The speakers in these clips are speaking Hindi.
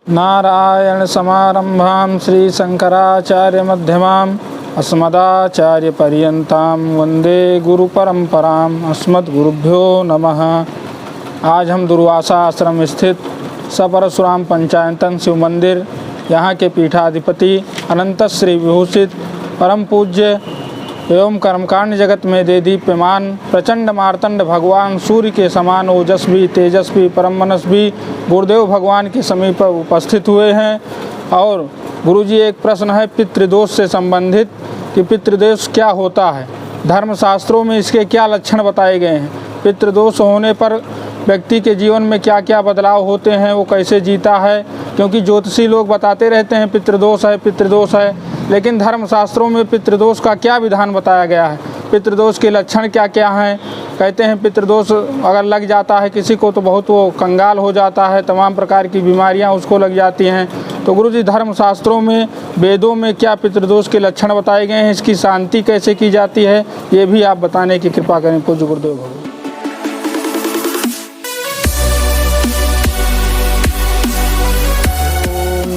नारायण समारंभां श्री शंकराचार्य मध्यमाम् अस्मदाचार्यपर्यन्तां वंदे गुरु परंपराम्। अस्मद्गुरुभ्यो नमः। आज हम दुर्वासा आश्रम स्थित सपरशुराम पंचायतन शिव मंदिर, यहाँ के पीठाधिपति अनंत श्री विभूषित परम पूज्य एवं कर्मकांड जगत में दे दीप्यमान प्रचंड मार्तंड भगवान सूर्य के समान ओजस्वी तेजस्वी परम मनस्वी गुरुदेव भगवान के समीप उपस्थित हुए हैं। और गुरुजी, एक प्रश्न है पितृदोष से संबंधित कि पितृदोष क्या होता है, धर्मशास्त्रों में इसके क्या लक्षण बताए गए हैं, पितृदोष होने पर व्यक्ति के जीवन में क्या क्या बदलाव होते हैं, वो कैसे जीता है। क्योंकि ज्योतिषी लोग बताते रहते हैं पितृदोष है, लेकिन धर्मशास्त्रों में पितृदोष का क्या विधान बताया गया है, पितृदोष के लक्षण क्या क्या हैं। कहते हैं पितृदोष अगर लग जाता है किसी को तो बहुत वो कंगाल हो जाता है, तमाम प्रकार की बीमारियां उसको लग जाती हैं। तो गुरुजी, धर्मशास्त्रों में वेदों में क्या पितृदोष के लक्षण बताए गए हैं, इसकी शांति कैसे की जाती है, ये भी आप बताने की कृपा करें पूज्य गुरुदेव भगवान।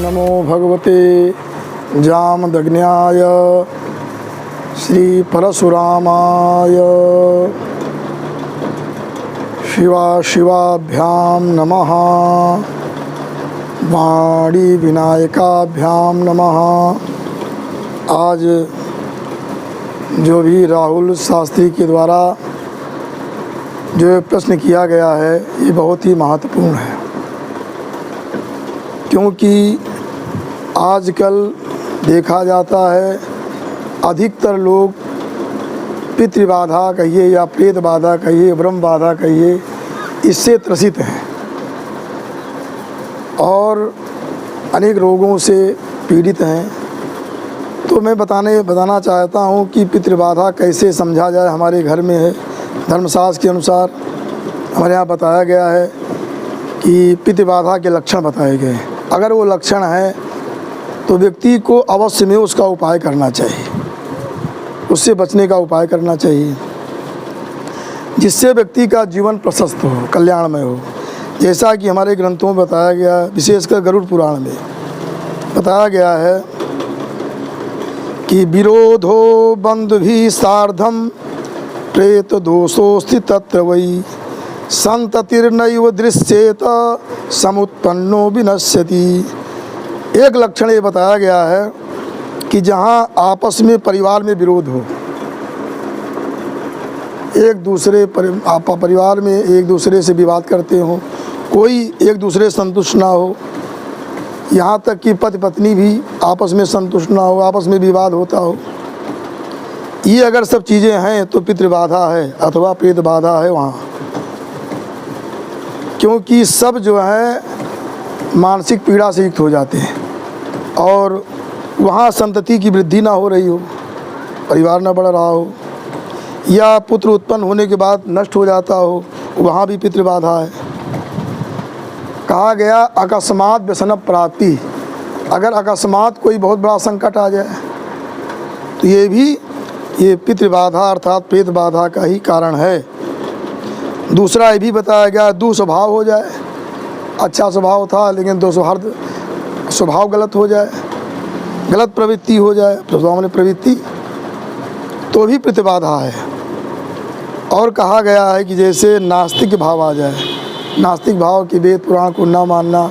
नमो भगवते जामदग्न्याय श्री परशुरामाय शिवाभ्याम नमः, वाणी विनायकाभ्याम नमः। आज जो भी राहुल शास्त्री के द्वारा जो प्रश्न किया गया है ये बहुत ही महत्वपूर्ण है, क्योंकि आजकल देखा जाता है अधिकतर लोग पितृबाधा कहिए या प्रेत बाधा कहिए, ब्रह्म बाधा कहिए, इससे त्रसित हैं और अनेक रोगों से पीड़ित हैं। तो मैं बताना चाहता हूँ कि पितृबाधा कैसे समझा जाए। हमारे घर में है, धर्मशास्त्र के अनुसार हमारे यहाँ बताया गया है कि पितृबाधा के लक्षण बताए गए हैं। अगर वो लक्षण है तो व्यक्ति को अवश्य में उसका उपाय करना चाहिए, उससे बचने का उपाय करना चाहिए, जिससे व्यक्ति का जीवन प्रशस्त हो, कल्याणमय हो। जैसा कि हमारे ग्रंथों में बताया गया, विशेषकर गरुड़ पुराण में बताया गया है कि विरोधो बंधुभिः सार्धम प्रेत दोषोस्ति तत्र वै संततिर्नैव दृश्येत समुत्पन्नो विनश्यति। एक लक्षण ये बताया गया है कि जहाँ आपस में परिवार में विरोध हो, एक दूसरे परिवार में एक दूसरे से विवाद करते हो, कोई एक दूसरे संतुष्ट ना हो, यहाँ तक कि पति पत्नी भी आपस में संतुष्ट ना हो, आपस में विवाद होता हो, ये अगर सब चीज़ें हैं तो पितृबाधा है अथवा प्रेत बाधा है वहाँ। क्योंकि सब जो है मानसिक पीड़ा से युक्त हो जाते हैं और वहाँ संतति की वृद्धि ना हो रही हो, परिवार ना बढ़ रहा हो, या पुत्र उत्पन्न होने के बाद नष्ट हो जाता हो, वहाँ भी पितृबाधा है। कहा गया अकस्मात व्यसन प्राप्ति, अगर अकस्मात कोई बहुत बड़ा संकट आ जाए तो ये पितृबाधा अर्थात प्रेत बाधा का ही कारण है। दूसरा ये भी बताया गया दुस्वभाव हो जाए, अच्छा स्वभाव था लेकिन दुस्वार्थ स्वभाव गलत हो जाए, गलत प्रवृत्ति हो जाए, सामान्य प्रवृत्ति, तो भी प्रतिबाधा है। और कहा गया है कि जैसे नास्तिक भाव आ जाए, नास्तिक भाव कि वेद पुराण को न मानना,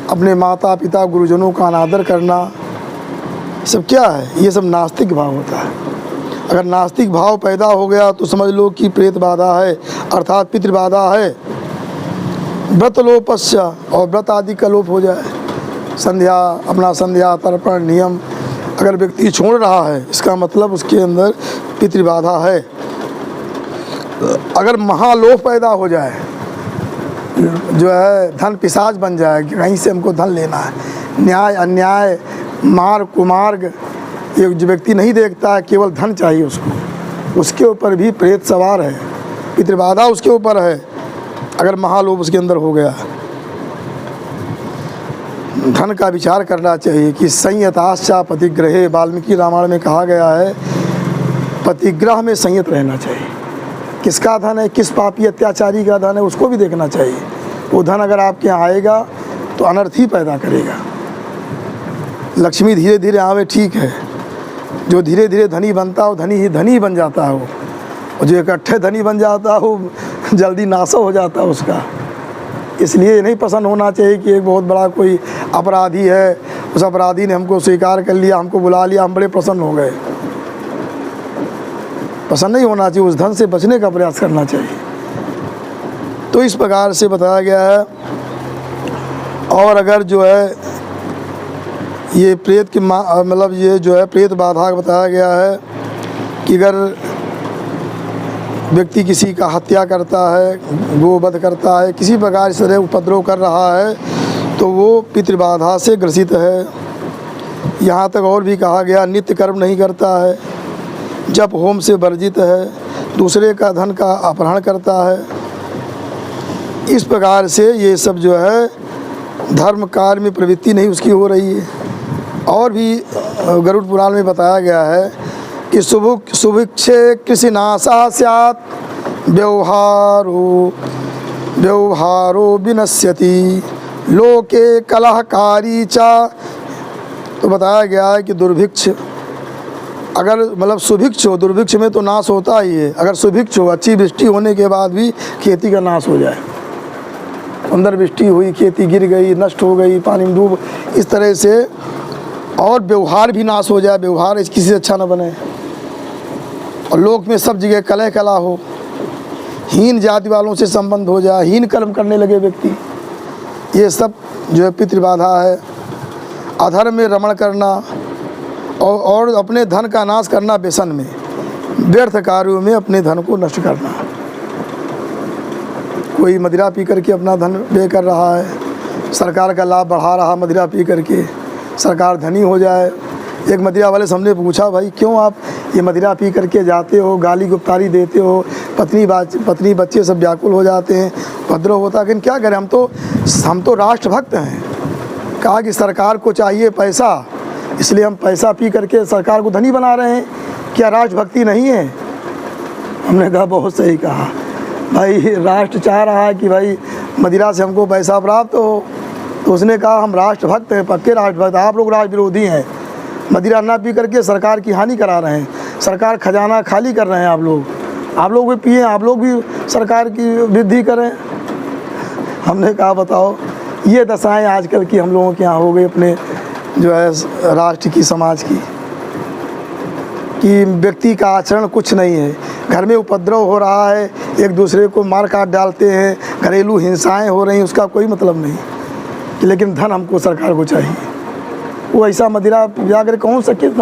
अपने माता पिता गुरुजनों का अनादर करना, सब क्या है, ये सब नास्तिक भाव होता है। अगर नास्तिक भाव पैदा हो गया तो समझ लो कि प्रेत बाधा है अर्थात पितृबाधा है। व्रत लोपस्य, और व्रत आदि का लोप हो जाए, अपना संध्या तर्पण नियम अगर व्यक्ति छोड़ रहा है, इसका मतलब उसके अंदर पितृबाधा है। अगर महालोभ पैदा हो जाए, जो है धन पिशाच बन जाए, कहीं से हमको धन लेना है, न्याय अन्याय मार्ग कुमार्ग, ये जो व्यक्ति नहीं देखता है, केवल धन चाहिए उसको, उसके ऊपर भी प्रेत सवार है, पितृबाधा उसके ऊपर है। अगर महालोभ उसके अंदर हो गया, धन का विचार करना चाहिए कि संयताश्चा पतिग्रहे, वाल्मीकि रामायण में कहा गया है पतिग्रह में संयत रहना चाहिए। किसका धन है, किस पापी अत्याचारी का धन है, उसको भी देखना चाहिए। वो धन अगर आपके यहाँ आएगा तो अनर्थ ही पैदा करेगा। लक्ष्मी धीरे धीरे आवे ठीक है, जो धीरे धीरे धनी बनता हो धनी ही धनी बन जाता हो, और जो इकट्ठे धनी बन जाता हो जल्दी नाशा हो जाता है उसका। इसलिए ये नहीं पसंद होना चाहिए कि एक बहुत बड़ा कोई अपराधी है, उस अपराधी ने हमको स्वीकार कर लिया, हमको बुला लिया, हम बड़े प्रसन्न हो गए। पसंद नहीं होना चाहिए, उस धन से बचने का प्रयास करना चाहिए। तो इस प्रकार से बताया गया है। और अगर जो है ये प्रेत की मतलब ये जो है प्रेत बाधा बताया गया है कि अगर व्यक्ति किसी का हत्या करता है, गोवध करता है, किसी प्रकार इस तरह उपद्रव कर रहा है तो वो पितृबाधा से ग्रसित है। यहाँ तक और भी कहा गया नित्य कर्म नहीं करता है, जप होम से वर्जित है, दूसरे का धन का अपहरण करता है। इस प्रकार से ये सब जो है धर्म कार्य में प्रवृत्ति नहीं उसकी हो रही है। और भी गरुड़ पुराण में बताया गया है कि सुभिक्षे कृषि नाशा स्यात् व्यवहारो विनश्यति लोके कलहकारी चा। तो बताया गया है कि दुर्भिक्ष अगर मतलब सुभिक्ष हो, दुर्भिक्ष में तो नाश होता ही है। अगर सुभिक्ष हो, अच्छी वृष्टि होने के बाद भी खेती का नाश हो जाए, अंदर वृष्टि हुई, खेती गिर गई, नष्ट हो गई, पानी में डूब, इस तरह से, और व्यवहार भी नाश हो जाए, व्यवहार किसी से अच्छा न बने, और लोक में सब जगह कलह कला हो, हीन जाति वालों से संबंध हो जाए, हीन कर्म करने लगे व्यक्ति, ये सब जो है पितृबाधा है। अधर्म में रमण करना और अपने धन का नाश करना व्यसन में, व्यर्थ कार्यों में अपने धन को नष्ट करना। कोई मदिरा पी करके अपना धन व्यय कर रहा है, सरकार का लाभ बढ़ा रहा मदिरा पी करके, सरकार धनी हो जाए। एक मदिरा वाले से हमने पूछा, भाई क्यों आप ये मदिरा पी करके जाते हो, गाली गुप्तारी देते हो, पत्नी बच्चे सब व्याकुल हो जाते हैं, उपद्रव होता है, लेकिन क्या करें, हम तो राष्ट्रभक्त हैं। कहा कि सरकार को चाहिए पैसा, इसलिए हम पैसा पी करके सरकार को धनी बना रहे हैं, क्या राष्ट्रभक्ति नहीं है? हमने कहा बहुत सही कहा भाई, राष्ट्र चाह रहा है कि भाई मदिरा से हमको पैसा प्राप्त हो, तो उसने कहा हम राष्ट्रभक्त हैं, पक्के राष्ट्रभक्त, आप लोग राष्ट्र विरोधी हैं, मदिरा ना पी करके सरकार की हानि करा रहे हैं, सरकार खजाना खाली कर रहे हैं, आप लोग भी पिए, आप लोग भी सरकार की वृद्धि करें। हमने कहा बताओ, ये दशाएं आजकल की हम लोगों के यहाँ हो गई अपने जो है राष्ट्र की, समाज की, कि व्यक्ति का आचरण कुछ नहीं है। घर में उपद्रव हो रहा है, एक दूसरे को मार काट डालते हैं, घरेलू हिंसाएं हो रही, उसका कोई मतलब नहीं, लेकिन धन हमको सरकार को चाहिए। वो ऐसा मदिरा जाकर कौन सा किस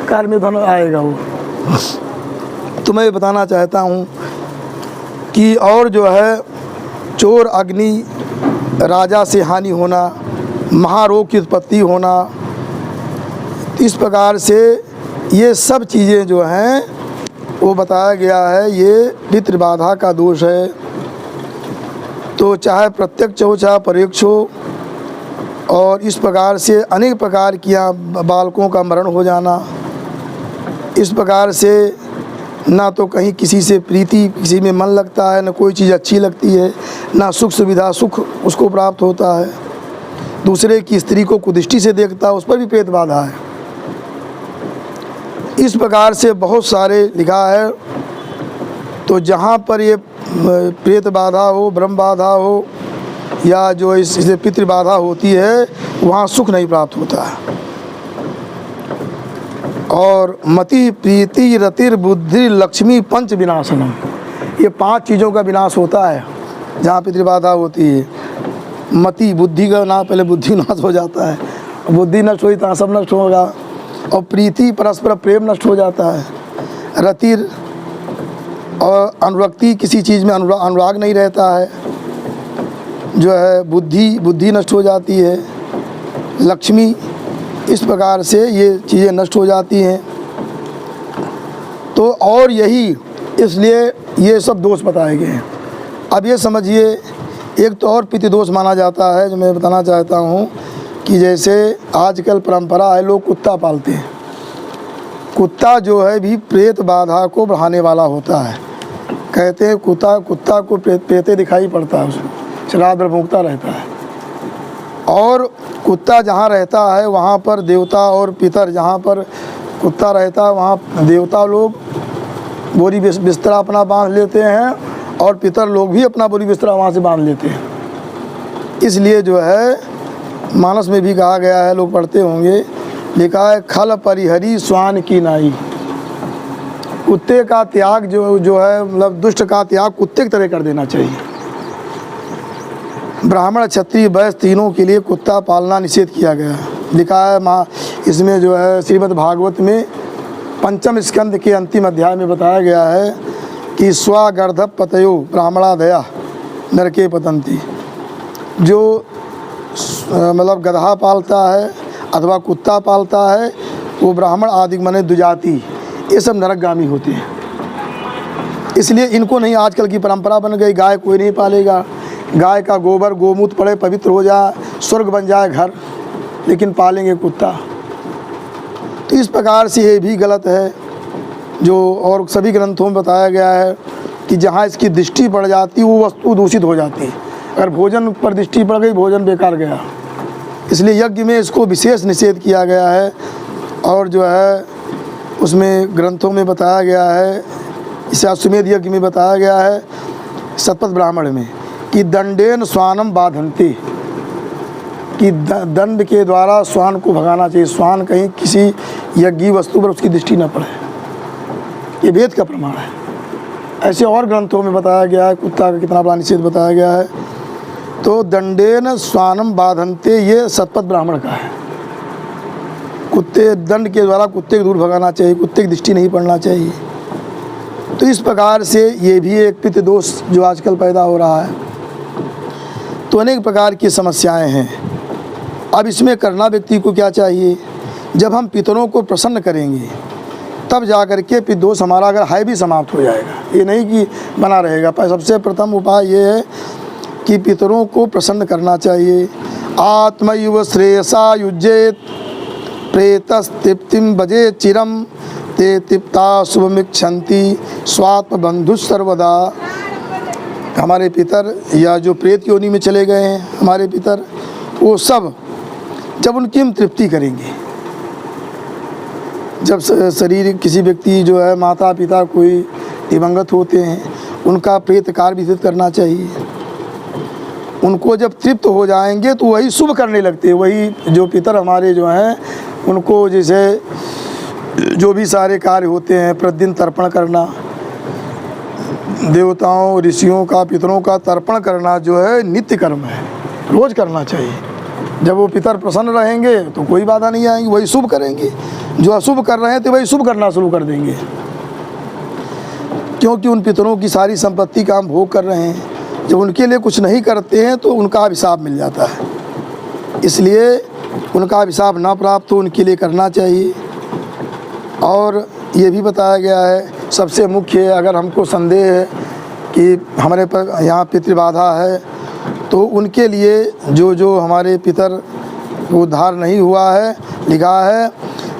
कार्य में धन आएगा वो। तो मैं बताना चाहता हूँ कि और जो है चोर, अग्नि, राजा से हानि होना, महारोग की उत्पत्ति होना, इस प्रकार से ये सब चीज़ें जो हैं वो बताया गया है, ये पितृबाधा का दोष है। तो चाहे प्रत्यक्ष हो चाहे परोक्ष हो, और इस प्रकार से अनेक प्रकार की बालकों का मरण हो जाना, इस प्रकार से ना तो कहीं किसी से प्रीति, किसी में मन लगता है, ना कोई चीज़ अच्छी लगती है, ना सुख सुविधा सुख उसको प्राप्त होता है, दूसरे की स्त्री को कुदृष्टि से देखता है, उस पर भी प्रेत बाधा है। इस प्रकार से बहुत सारे लिखा है। तो जहाँ पर ये प्रेत बाधा हो, ब्रह्म बाधा हो, या जो इससे पितृबाधा होती है, वहाँ सुख नहीं प्राप्त होता है। और मति, प्रीति, रतिर, बुद्धि, लक्ष्मी, पंच विनाशनम, ये 5 चीज़ों का विनाश होता है जहाँ पितृबाधा होती है। मति, बुद्धि का नाश, पहले बुद्धि नाश हो जाता है, बुद्धि नष्ट हुई तो सब नष्ट होगा। और प्रीति, परस्पर प्रेम नष्ट हो जाता है। रतिर और अनुरक्ति, किसी चीज़ में अनुराग नहीं रहता है, जो है बुद्धि नष्ट हो जाती है। लक्ष्मी, इस प्रकार से ये चीज़ें नष्ट हो जाती हैं। तो और यही इसलिए ये सब दोष बताए गए हैं। अब ये समझिए, एक तो और पितृ दोष माना जाता है जो मैं बताना चाहता हूँ, कि जैसे आजकल परंपरा है, लोग कुत्ता पालते हैं। कुत्ता जो है भी प्रेत बाधा को बढ़ाने वाला होता है। कहते हैं कुत्ता को प्रेते दिखाई पड़ता है, उसको श्राद्ध भोगता रहता है। और कुत्ता जहाँ रहता है वहाँ पर देवता और पितर, जहाँ पर कुत्ता रहता है वहाँ देवता लोग बोरी बिस्तरा अपना बांध लेते हैं और पितर लोग भी अपना बोरी बिस्तरा वहाँ से बांध लेते हैं। इसलिए जो है मानस में भी कहा गया है, लोग पढ़ते होंगे, लिखा है खल परिहरी स्वान की नाई। कुत्ते का त्याग जो है मतलब दुष्ट का त्याग कुत्ते की तरह कर देना चाहिए। ब्राह्मण क्षत्रिय वैश्य तीनों के लिए कुत्ता पालना निषेध किया गया है। लिखा है इसमें जो है श्रीमद् भागवत में पंचम स्कंद के अंतिम अध्याय में बताया गया है कि स्वागर्ध पतयो ब्राह्मणादया नरके पतंती। जो मतलब गधा पालता है अथवा कुत्ता पालता है वो ब्राह्मण आदि माने द्विजाति, ये सब नरकगामी होते हैं। इसलिए इनको नहीं, आजकल की परंपरा बन गई गाय कोई नहीं पालेगा, गाय का गोबर गोमूत्र पड़े पवित्र हो जाए, स्वर्ग बन जाए घर, लेकिन पालेंगे कुत्ता। तो इस प्रकार से ये भी गलत है जो, और सभी ग्रंथों में बताया गया है कि जहाँ इसकी दृष्टि पड़ जाती वो वस्तु दूषित हो जाती है। अगर भोजन पर दृष्टि पड़ गई भोजन बेकार गया, इसलिए यज्ञ में इसको विशेष निषेध किया गया है। और जो है उसमें ग्रंथों में बताया गया है, इसे अश्वमेध यज्ञ में बताया गया है शतपथ ब्राह्मण में कि दंडेन स्वानम बाधन्ते, कि दंड के द्वारा स्वान को भगाना चाहिए। स्वान कहीं किसी यज्ञी वस्तु पर उसकी दृष्टि न पड़े, ये वेद का प्रमाण है। ऐसे और ग्रंथों में बताया गया है कुत्ता का कितना बड़ा निषेध बताया गया है। तो दंडेन स्वानम बाधन्ते ये शतपथ ब्राह्मण का है। कुत्ते दंड के द्वारा कुत्ते को दूर भगाना चाहिए, कुत्ते की दृष्टि नहीं पड़ना चाहिए। तो इस प्रकार से ये भी एक पितृ दोष जो आजकल पैदा हो रहा है। तो अनेक प्रकार की समस्याएं हैं। अब इसमें करना व्यक्ति को क्या चाहिए, जब हम पितरों को प्रसन्न करेंगे तब जा कर के पितृ दोष हमारा अगर है भी समाप्त हो जाएगा, ये नहीं कि बना रहेगा। पर सबसे प्रथम उपाय ये है कि पितरों को प्रसन्न करना चाहिए। आत्मैव श्रेयसा युज्येत प्रेतस्तृप्तिम भजे चिरम ते तृप्ता शुभमिच्छन्ति स्वात्म बंधु सर्वदा। हमारे पितर या जो प्रेत योनि में चले गए हैं हमारे पितर, वो सब जब उनकी हम तृप्ति करेंगे, जब शरीर किसी व्यक्ति जो है माता पिता कोई दिवंगत होते हैं उनका प्रेत कार्य विधित करना चाहिए। उनको जब तृप्त हो जाएंगे तो वही शुभ करने लगते हैं। वही जो पितर हमारे जो हैं उनको जैसे जो भी सारे कार्य होते हैं, प्रतिदिन तर्पण करना, देवताओं ऋषियों का पितरों का तर्पण करना जो है नित्य कर्म है, रोज़ करना चाहिए। जब वो पितर प्रसन्न रहेंगे तो कोई बाधा नहीं आएगी, वही शुभ करेंगे। जो अशुभ कर रहे हैं तो वही शुभ करना शुरू कर देंगे, क्योंकि उन पितरों की सारी संपत्ति का हम भोग कर रहे हैं। जब उनके लिए कुछ नहीं करते हैं तो उनका अभिशाप मिल जाता है। इसलिए उनका अभिशाप ना प्राप्त हो उनके लिए करना चाहिए। और ये भी बताया गया है सबसे मुख्य, अगर हमको संदेह है कि हमारे पर यहाँ पितृबाधा है तो उनके लिए जो हमारे पितर को उद्धार नहीं हुआ है, लिखा है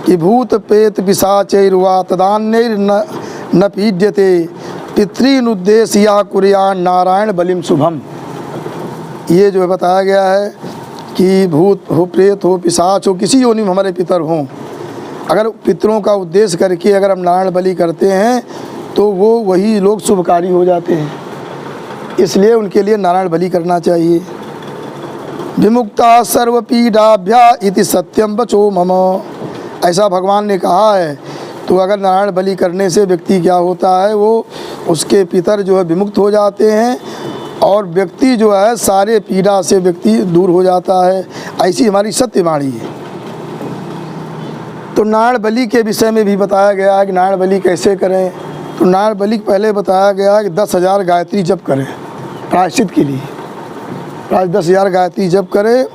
कि भूत प्रेत पिशाचैर्वा तदान्यैर् न पीड्यते पितृनुद्देश्य या कुर्यान नारायण बलिम शुभम। ये जो है बताया गया है कि भूत हो, प्रेत हो, पिशाच हो, किसी योनि में हमारे पितर हों, अगर पितरों का उद्देश्य करके अगर हम नारायण बलि करते हैं तो वो वही लोग शुभकारी हो जाते हैं। इसलिए उनके लिए नारायण बलि करना चाहिए। विमुक्ता सर्वपीडाभ्या इति सत्यम बचो मम, ऐसा भगवान ने कहा है। तो अगर नारायण बलि करने से व्यक्ति क्या होता है, वो उसके पितर जो है विमुक्त हो जाते हैं और व्यक्ति जो है सारे पीड़ा से व्यक्ति दूर हो जाता है। ऐसी हमारी सत्यवाणी है। तो नारायण बलि के विषय में भी बताया गया है कि नारायण बलि कैसे करें। तो नारायण बलि पहले बताया गया है कि 10,000 गायत्री जप करें प्रायश्चित के लिए। 10,000 गायत्री जप करें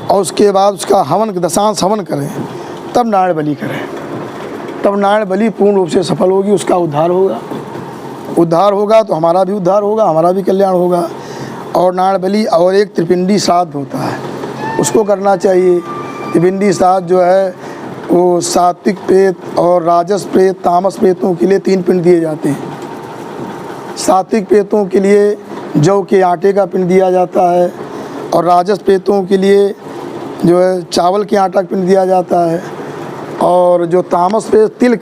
और उसके बाद उसका हवन, दशांश हवन करें, तब नारायण बलि करें। तब नारायण बलि पूर्ण रूप से सफल होगी, उसका उद्धार होगा। उद्धार होगा तो हमारा भी उद्धार होगा, हमारा भी कल्याण होगा। और नारायण बलि और एक त्रिपिंडी श्राद्ध होता है, उसको करना चाहिए। त्रिपिंडी श्राद्ध जो है वो सात्विक प्रेत और राजस प्रेत, तामस प्रेतों के लिए 3 पिंड दिए जाते हैं। सात्विक प्रेतों के लिए जौ के आटे का पिंड दिया जाता है और राजस प्रेतों के लिए जो है चावल के आटा का पिंड दिया जाता है, और जो तामस प्रेत तिल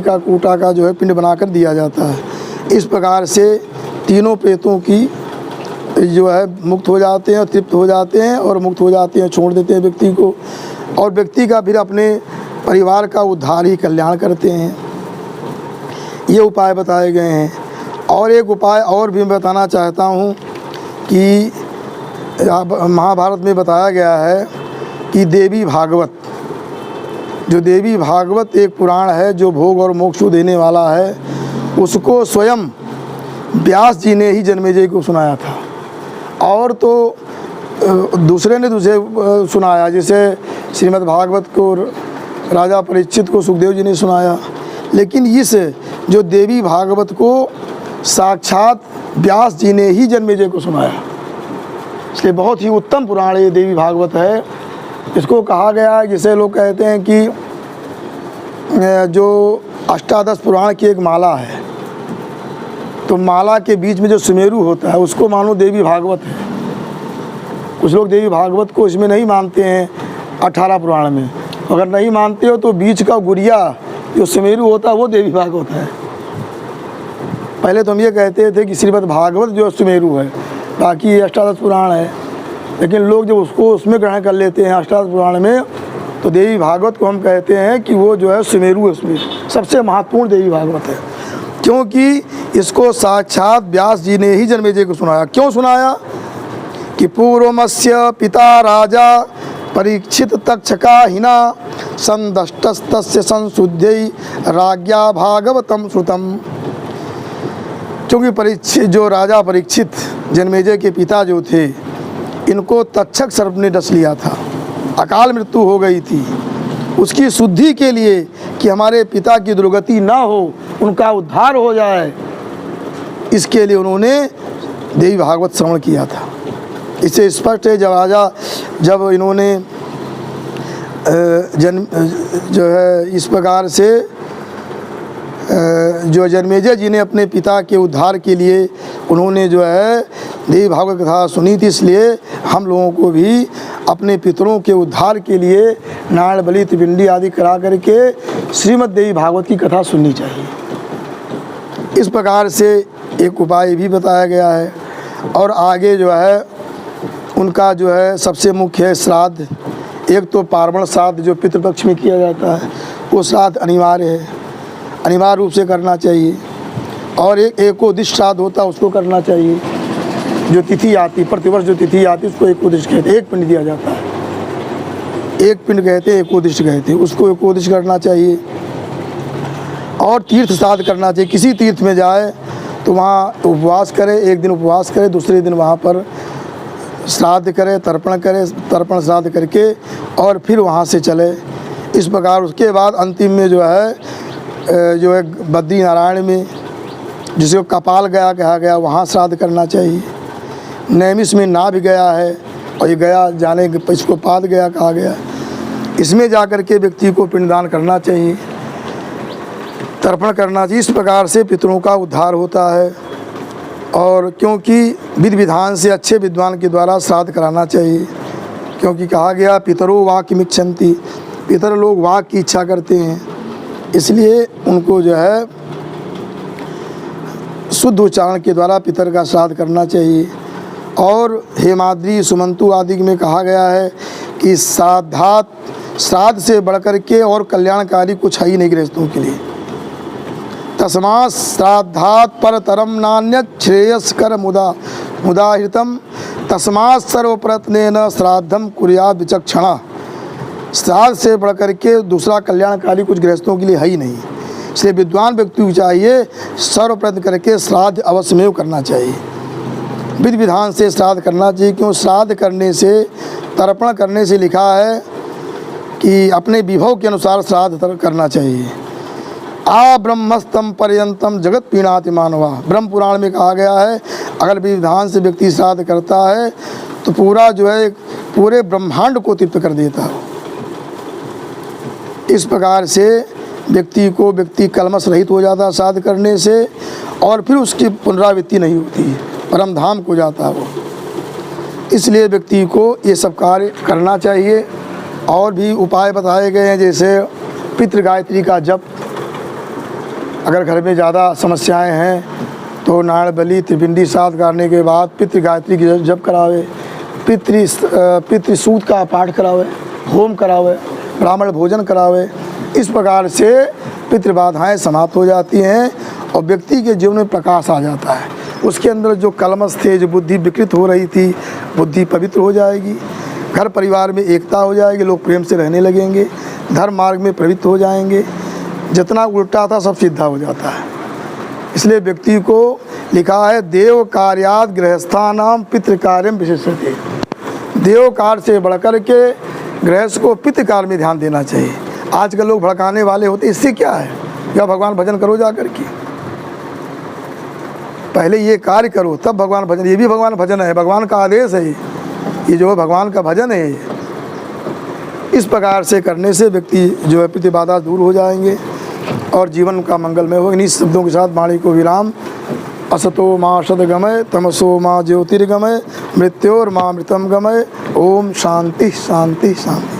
का कूटा का जो है पिंड बनाकर दिया जाता है। इस प्रकार से तीनों प्रेतों की जो है मुक्त हो जाते हैं, तृप्त हो जाते हैं और मुक्त हो जाते हैं, छोड़ देते हैं व्यक्ति को, और व्यक्ति का फिर अपने परिवार का उद्धार ही कल्याण करते हैं। ये उपाय बताए गए हैं। और एक उपाय और भी मैं बताना चाहता हूँ कि महाभारत में बताया गया है कि देवी भागवत, जो देवी भागवत एक पुराण है जो भोग और मोक्ष देने वाला है, उसको स्वयं व्यास जी ने ही जन्मेजय को सुनाया था। और तो दूसरे ने दूसरे सुनाया, जैसे श्रीमद् भागवत को राजा परीक्षित को सुखदेव जी ने सुनाया, लेकिन इस जो देवी भागवत को साक्षात व्यास जी ने ही जन्मेजय को सुनाया। इसलिए बहुत ही उत्तम पुराण ये देवी भागवत है। इसको कहा गया है, जिसे लोग कहते हैं कि जो अष्टादश पुराण की एक माला है, तो माला के बीच में जो सुमेरु होता है उसको मानो देवी भागवत है। कुछ लोग देवी भागवत को इसमें नहीं मानते हैं 18 पुराण में। अगर नहीं मानते हो तो बीच का गुड़िया जो सुमेरु होता है वो देवी भागवत है। पहले तो हम ये कहते थे कि श्रीमद् भागवत जो सुमेरु है, बाकी ये अष्टादश पुराण है, लेकिन लोग जब उसको उसमें ग्रहण कर लेते हैं अष्टादश पुराण में, तो देवी भागवत को हम कहते हैं कि वो जो है सुमेरु है, उसमें सबसे महत्वपूर्ण देवी भागवत है, क्योंकि इसको साक्षात व्यास जी ने ही जन्मेजय को सुनाया। क्यों सुनाया कि पूर्वमस्य पिता राजा परीक्षित तक्षकाहिना संदष्टस्तस्य संशुद्ध्यै राज्ञा भागवतम श्रुतम। क्योंकि परीक्षित जो राजा परीक्षित जन्मेजय के पिता जो थे, इनको तक्षक सर्प ने डस लिया था, अकाल मृत्यु हो गई थी। उसकी शुद्धि के लिए कि हमारे पिता की दुर्गति ना हो, उनका उद्धार हो जाए, इसके लिए उन्होंने देवी भागवत श्रवण किया था। इससे स्पष्ट है जब इन्होंने जो है इस प्रकार से जो जन्मेजय जी ने अपने पिता के उद्धार के लिए उन्होंने जो है देवी भागवत कथा सुनी थी, इसलिए हम लोगों को भी अपने पितरों के उद्धार के लिए नारायण बलि त्रिपिंडी आदि करा करके श्रीमद् देवी भागवत की कथा सुननी चाहिए। इस प्रकार से एक उपाय भी बताया गया है। और आगे जो है उनका जो है सबसे मुख्य है श्राद्ध। एक तो पार्वण श्राद्ध जो पितृपक्ष में किया जाता है, वो श्राद्ध अनिवार्य है, अनिवार्य रूप से करना चाहिए। और एक एकोदिश श्राद्ध होता है, उसको करना चाहिए। जो तिथि आती, प्रतिवर्ष जो तिथि आती उसको एकोदिश कहते हैं। एक पिंड दिया जाता है, एक पिंड कहते हैं, एकोदिश कहते हैं, उसको एकोदिश करना चाहिए। और तीर्थ श्राद्ध करना चाहिए। किसी तीर्थ में जाए तो वहाँ उपवास करे, एक दिन उपवास करे, दूसरे दिन वहाँ पर श्राद्ध करे, तर्पण श्राद्ध करके और फिर वहाँ से चले। इस प्रकार उसके बाद अंतिम में जो है बद्री नारायण में, जिसे कपाल गया कहा गया, वहाँ श्राद्ध करना चाहिए। नैमिष में नाभ गया है, और ये गया जाने इसको पाद गया कहा गया, इसमें जा कर के व्यक्ति को पिंडदान करना चाहिए, तर्पण करना चाहिए। इस प्रकार से पितरों का उद्धार होता है। और क्योंकि विधि विधान से अच्छे विद्वान के द्वारा श्राद्ध कराना चाहिए, क्योंकि कहा गया पितरो वाक्यमिच्छन्ति, पितर लोग वाक की इच्छा करते हैं, इसलिए उनको जो है शुद्ध उच्चारण के द्वारा पितर का श्राद्ध करना चाहिए। और हेमाद्री सुमंतु आदि में कहा गया है कि श्राद्ध से बढ़कर के और कल्याणकारी कुछ है ही नहीं गृहस्थों के लिए। तस्मात् श्राद्धात् परतरम नान्यत् श्रेयस्कर मुदाहृतम तस्मात् सर्वप्रयत्नेन श्राद्धम कुर्यात् विचक्षणा। श्राद्ध से बढ़कर के दूसरा कल्याणकारी कुछ गृहस्थों के लिए है ही नहीं, इसलिए विद्वान व्यक्ति को चाहिए सर्वप्रयत्न करके श्राद्ध अवश्यमेव करना चाहिए, विधि विधान से श्राद्ध करना चाहिए। क्यों? श्राद्ध करने से, तर्पण करने से लिखा है कि अपने विभव के अनुसार श्राद्ध करना चाहिए। आ ब्रह्मस्तम पर्यंतम जगत पीणाति मानवा, ब्रह्म पुराण में कहा गया है अगर विधि विधान से व्यक्ति श्राद्ध करता है तो पूरा जो है पूरे ब्रह्मांड को तृप्त कर देता है। इस प्रकार से व्यक्ति कलमश रहित हो जाता है श्राद्ध करने से, और फिर उसकी पुनरावृत्ति नहीं होती है, परम धाम को जाता है वो। इसलिए व्यक्ति को ये सब कार्य करना चाहिए। और भी उपाय बताए गए हैं, जैसे पितृ गायत्री का जप। अगर घर में ज़्यादा समस्याएं हैं तो नारायण बलि त्रिपिंडी श्राद्ध करने के बाद पितृ गायत्री की जप करावे, पितृसूक्त का पाठ करावे, होम करावे, ब्राह्मण भोजन करावे। इस प्रकार से पितृबाधाएँ समाप्त हो जाती हैं और व्यक्ति के जीवन में प्रकाश आ जाता है। उसके अंदर जो कलमश थे, जो बुद्धि विकृत हो रही थी, बुद्धि पवित्र हो जाएगी। घर परिवार में एकता हो जाएगी, लोग प्रेम से रहने लगेंगे, धर्म मार्ग में प्रवृत्त हो जाएंगे। जितना उल्टा था सब सीधा हो जाता है। इसलिए व्यक्ति को लिखा है देव कार्यात गृहस्थानाम पितृ कार्यम विशेषते। देव कार्य से बढ़कर के गृहस्थ को पितृ कार्य में ध्यान देना चाहिए। आजकल लोग भड़काने वाले होते, इससे क्या है, या भगवान भजन करो जा करके, पहले ये कार्य करो तब भगवान भजन। ये भी भगवान भजन है, भगवान का आदेश है, ये जो है भगवान का भजन है। इस प्रकार से करने से व्यक्ति जो है प्रतिबाधा दूर हो जाएंगे और जीवन का मंगलमय हो। इन्हीं शब्दों के साथ वाणी को विराम। असतो माँ सद्गमय तमसो माँ ज्योतिर्गमय मृत्योर्मा मृतम गमय। ओम शांति शांति शांति।